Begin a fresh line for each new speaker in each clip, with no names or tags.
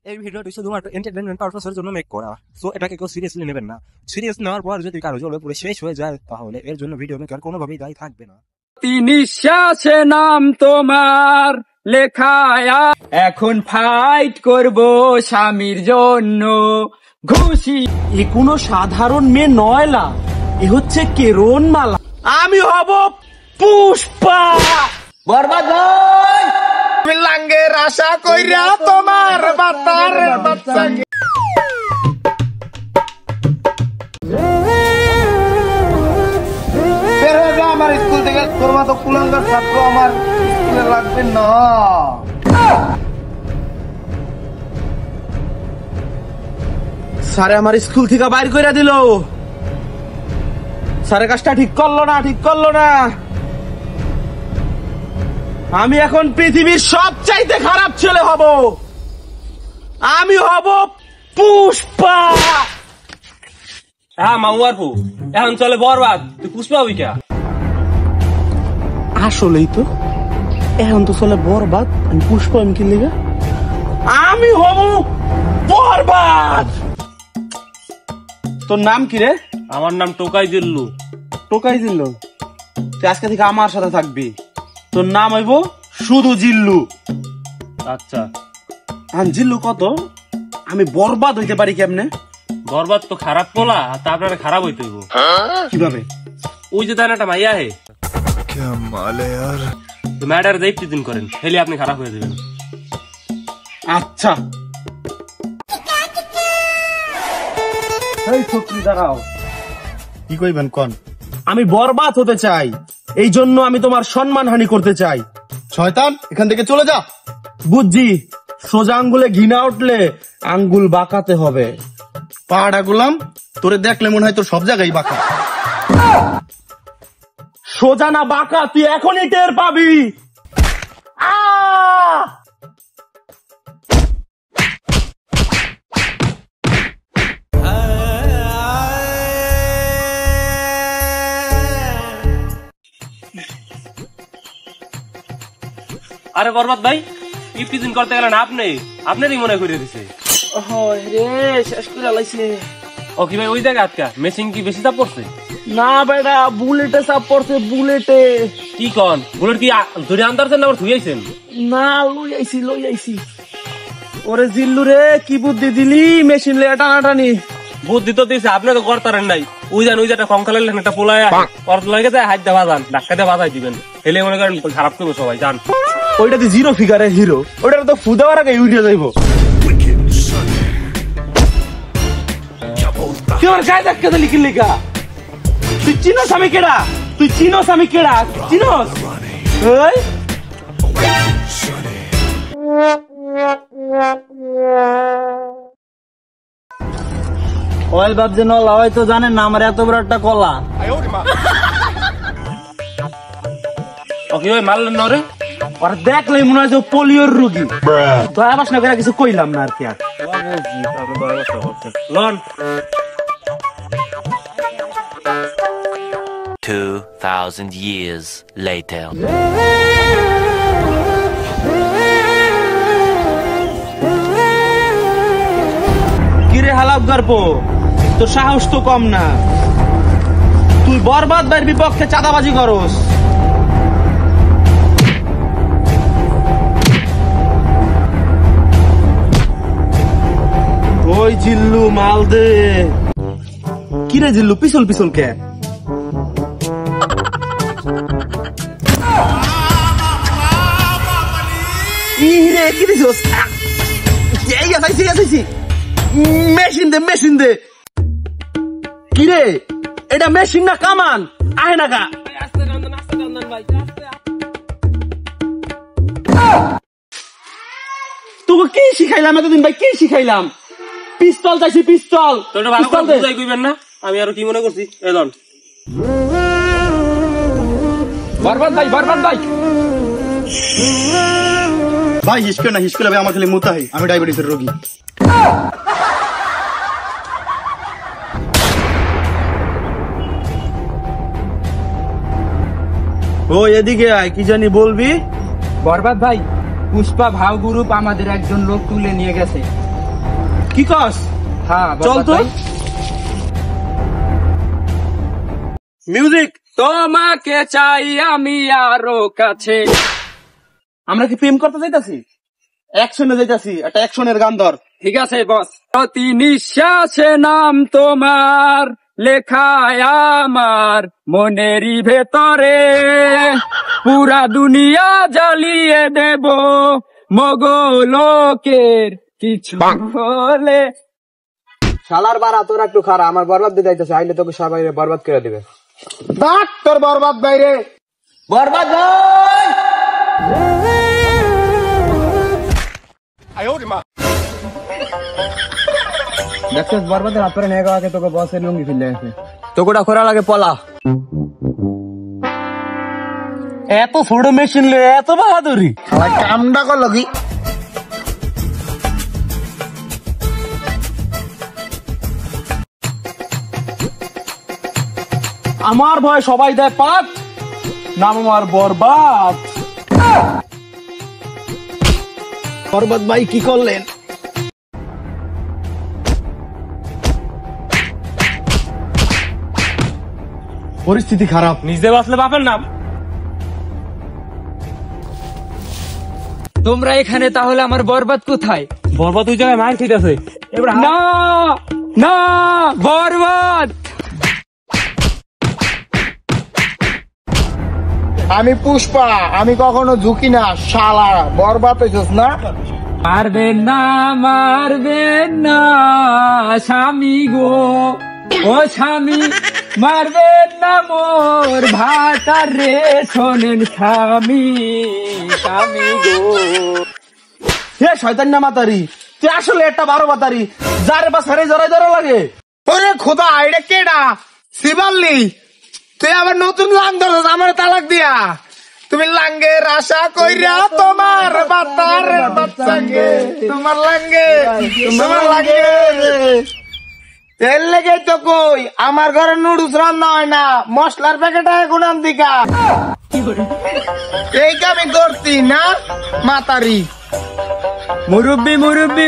এই ভিডিওটি শুধুমাত্র এন্টারটেইনমেন্ট পারপাসের জন্য মেক করা, সো এটাকে কেউ সিরিয়াসলি নেবেন না। সিরিয়াস নেওয়ার পর যদি কারো জলে পুরো শেষ হয়ে যায় তাহলে এর জন্য ভিডিও মেকার কোনোভাবেই দায়ী থাকবে না।
নিঃশ্বাসে নাম তোমার লেখায়, এখন ফাইট করব স্বামীর জন্য। ঘুষি
এ কোনো সাধারণ মেয়ে নয়লা, এ হচ্ছে কেরন মালা। আমি হব পুষ্পা।
বরবাদ ভাই লাঙ্গের আশা কইরা তোমার বাতার বাচ্চাকে আমার স্কুল থেকে তোর মতো কুলাঙ্গার ছাত্র আমার স্কুলে লাগবে না।
স্যারে আমার স্কুল থেকে বাইর করে দিল। স্যারের কাজটা ঠিক করলো না। আমি এখন পৃথিবীর সবচাইতে খারাপ ছেলে হব। আমি হব পুষ্পা।
হ্যাঁ মামুয়ারপু, এখন চলে বরবাদ, তুই পুষ্পা হবি কে?
আসলেই তো এখন তো চলে বরবাদ, আমি পুষ্পা আমি কি লেগে আমি হব বরবাদ। তোর নাম কি রে?
আমার নাম টোকাই দিল্লু।
টোকাই দিল। তুই আজকে থেকে আমার সাথে থাকবি। তোর নাম হইব শুধু জিল্লু।
আচ্ছা
জিল্লু কত? আমি বরবাদ হইতে পারি কেমনে?
বরবাদ তো খারাপ পোলা, তা আপনারা খারাপ হইতে হইব।
কিভাবে?
ওই যে তার একটা মাইয়া হে, তো ম্যাটার দেখতে দিন করেন, হেলে আপনি খারাপ হয়ে যাবেন।
আচ্ছা এই ছত্রি দাঁড়াও।
কি কইবেন কোন?
আমি বরবাদ হতে চাই, এই জন্য আমি তোমার সম্মানহানি করতে চাই।
শয়তান, এখান থেকে চলে যা।
বুঝছি, সোজা আঙ্গুলে ঘৃণা উঠলে আঙ্গুল বাঁকাতে হবে।
পাহাড়া গোলাম, তোরে দেখলে মনে হয় তোর সব জায়গায় বাঁকা।
সোজা না বাঁকা তুই এখনই টের পাবি।
আরে বরবাদ ভাই, ইফতিজিন করতে গেলেন আপনারই মনে করে দিছে।
শেষ করে লাইছে।
ও কি ভাই ওই জায়গা আটকা মেশিন কি বেশি চাপ পড়ছে?
না বেটা, বুলেটে চাপ পড়ছে, বুলেটে।
কি কন, বুলেট কি ধরে আনতারছেন না আবার ধুইয়াছেন?
না, লই আইছি। ওরে জিল্লু রে, কি বুদ্ধি দিলি মেশিন লে টানাটানি।
বুদ্ধি তো দিয়েছে, আপনি তো করতারেন নাই। ওই যেটা কঙ্কালের একটা পোলায় লাগে যায়, হাত দিয়ে বাজান, ধাক্কা দিয়ে বাজাই দিবেন, হেলে মনে করেন খারাপ করবো সবাই জান।
ওইটাতে জিরো ফিগারে হিরো, ওইটা তো ফুদাওয়ার আগে উঠে যাইব। তুই আমার গায়ে ধাক্কা দিলি কি লিখা? তুই চিনস আমি কেডা? চিনস? ওই
ওই বাপ যে নলা হয়তো জানেন না আমার এত বড় একটা কলা।
ও কি ভাই মারলেন না রে?
আর দেখলেই মনে হয় যে পোলিওর রোগী। দয়া বাসনা করে কিছু কইলাম না আর কি। আর
লন
2000 years later.
কিরে হালাপ গর্প, তোর সাহস তো কম না। তুই বরবাদ ভাইয়ের বিপক্ষে চাঁদাবাজি করস। ওই জিল্লু মাল দে। কিরে জিল্লু পিছল কে? ইরে কি দিছস? মেশিন দে। কিরে এটা মেশিন না কামান? আহে না গা। তোকে কি শিখাইলাম এতদিন ভাই? কি শিখাইলাম? পিস্তল চাইছি, পিস্তল।
তোটা ভালো করে বুঝাই কইবেন না, আমি আর কি মনে করছি। এই লন
বরবাদ ভাই
ভাই হিসকে আমার খালি মুতাহি, আমি ডায়াবেটিসের রোগী।
ও এদিকে আয়, কি জানি বলবি?
বরবাদ ভাই, পুষ্পা ভাও গ্রুপ আমাদের একজন লোক তুলে নিয়ে গেছে।
কি কস?
হ্যাঁ
চল তো। মিউজিক।
তোমাকে চাই আমি আরো কাছে।
আমরা কি প্রেম করতে যাইতাছি? অ্যাকশনে যাইতাছি, একটা অ্যাকশনের গান ধর।
ঠিক আছে বস। প্রতি নিঃশ্বাসে নাম তোমার লেখায় আমার মনেরই ভেতরে, পুরা দুনিয়া জ্বালিয়ে দেব মগলোকের কিছু হলে।
শালার বাড়া তোরা একটু খারা, আমার বরবাদ দিতে যাইতেছে, আইলে তোকে সবাই বরবাদ করে দিবে। দেখ তোর বরবাদ বাইরে।
বরবাদ ভাই।
দেখছিস বরবাদের হাত পরে নিয়ে গেছে, তোকে বসের লুঙ্গি ফেলে আছে, তোকে ওটা খোরা লাগে পলা।
এত ছোট মেশিন লে এত বাহাদুরি।
কামটা কর লাগি।
আমার ভয় সবাই দেয় পাত, নাম আমার বরবাদ।
বরবাদ ভাই কি করলেন?
পরিস্থিতি খারাপ।
নিজে বাঁচলে বাপের নাম।
তোমরা এখানে, তাহলে আমার বরবাদ কোথায়?
বরবাদ ওই জায়গায় মার খেতেছে।
না না, বরবাদ।
আমি পুষ্পা, আমি কখনো ঝুঁকি না। শালা বরবাদ হইছস না?
মারবেন না, মারবেন না স্বামী গো, ও স্বামী মারবেন না মোর ভাতার রে, শোনেন স্বামী, স্বামী গো।
হে শয়তান না মাতারি, তুই আসলে একটা 12 বাতারি, যারে বা সারে জড়াই ধরা লাগে।
ওরে খোদা, এটা কেডা? শিবাল্লি, তুই আবার নতুন লাং ধরছ আমার তালাক দিয়া। তুমি লাঙ্গের আশা কইরা তোমার বাতার বাচ্চাকে, তোমার লাঙ্গে, তোমার লাগে। তেল লেগে তো কই, আমার ঘরে নুডলস রান্না হয় না, মশলার প্যাকেট গুনাম দিকা। এই আমি করতি না মাতারি।
মুরব্বি মুরব্বি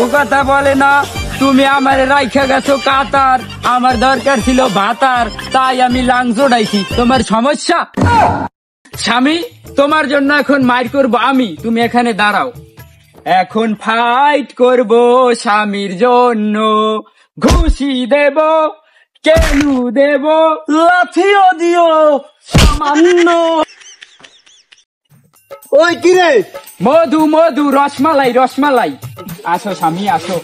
ও কথা বলে না। তুমি আমার রাইখা গেছো কাতার, আমার দরকার ছিল ভাতার, তাই আমি লাং জোড়াইছি। তোমার সমস্যা? স্বামী, তোমার জন্য এখন মাইর করবো আমি, তুমি এখানে দাঁড়াও। এখন ফাইট করব স্বামীর জন্য, ঘুষি দেব, কেলু দেব,
লাথিও দিও সামান্য।
ওই কিরে?
মধু মধু, রসমালাই রসমালাই। আসো স্বামী আসো।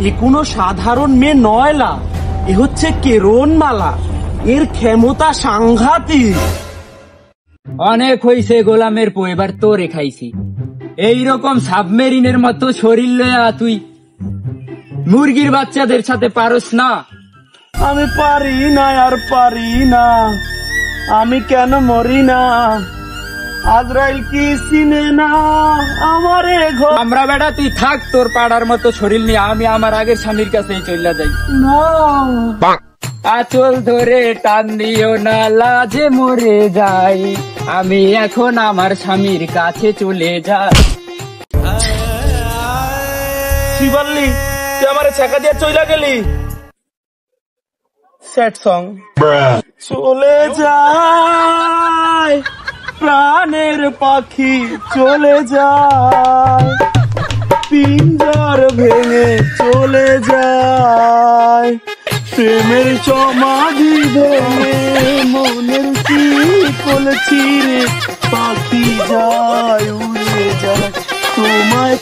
এ কোনো সাধারণ মেয়ে নয়লা, এ হচ্ছে কেরন মালা, এর ক্ষমতা সাংঘাতিক।
অনেক হইছে গোলামের পো, এবার তোরে খাইছি। এইরকম সাবমেরিনের মতো শরীর লয়া তুই মুরগির বাচ্চাদের সাথে পারস না।
আমি পারি না আর পারি না, আমি কেন মরি না? আজরাইল কি চিনে না আমারে ঘর?
আমরা বেটা তুই থাক তোর পাড়ার মতো শরীর নিয়ে, আমি আমার আগের স্বামীর কাছে চলে যাই। আঁচল ধরে টান দিও না, লাজে মরে যাই, আমি এখন আমার স্বামীর কাছে চলে যাই।
শিবাল্লি, তুই আমারে ছেঁকা দিয়ে চইলা গেলি। Sad song. চলে যায় প্রাণের পাখি, চলে যায় পিঞ্জর ভেঙে, চলে যায় প্রেমের সমাধি ভেঙে, মনের শিকল ছিঁড়ে পাখি যায় উড়ে যায় তোমায়।